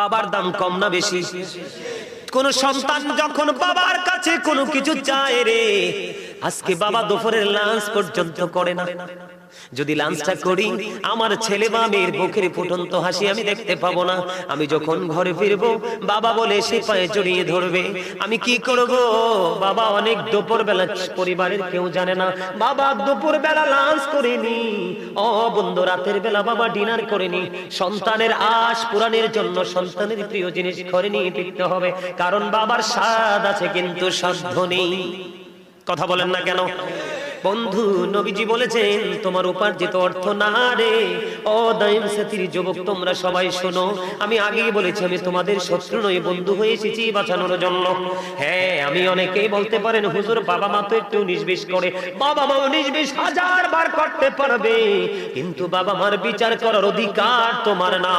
বাবার দাম কম না বেশি? কোন সন্তান যখন বাবার কাছে কোনো কিছু চায় রে, আজকে বাবা দুপুরের লাঞ্চ পর্যন্ত করে না। যদি লাঞ্চটা করি, আমার ছেলে বা মেয়ের মুখের ফুটন্ত হাসি আমি দেখতে পাবো না। আমি যখন ঘরে ফিরবো, বাবা বলে সে পায়ে জড়িয়ে ধরবে। আমি কি করব? বাবা অনেক দুপুর বেলা, পরিবারের কেউ জানে না বাবা দুপুর বেলা লাঞ্চ করেনি। ও বন্ধু, রাতের বেলা বাবা ডিনার করেনি। সন্তানের আশ পূরণের জন্য সন্তানের প্রিয় জিনিস ঘরে নিয়ে ফিরতে হবে, কারণ বাবার স্বাদ আছে কিন্তু সাধ্য নেই। কথা বলেন না কেন? বন্ধু, নবীজি বলেছেন তোমার উপার্জিত অর্থ না রে। ও দাইম সাথীর যুবক, তোমরা সবাই শোনো, আমি আগেই বলেছি আমি তোমাদের শত্রু নই, বন্ধু হয়ে এসেছি বাঁচানোর জন্য। হ্যাঁ, আমি অনেকেই বলতে পারেন হুজুর বাবা মা তো একটু 19-20 করে। বাবা মা 19-20 হাজার বার করতে পারবে, কিন্তু বাবা মার বিচার করার অধিকার তোমার না।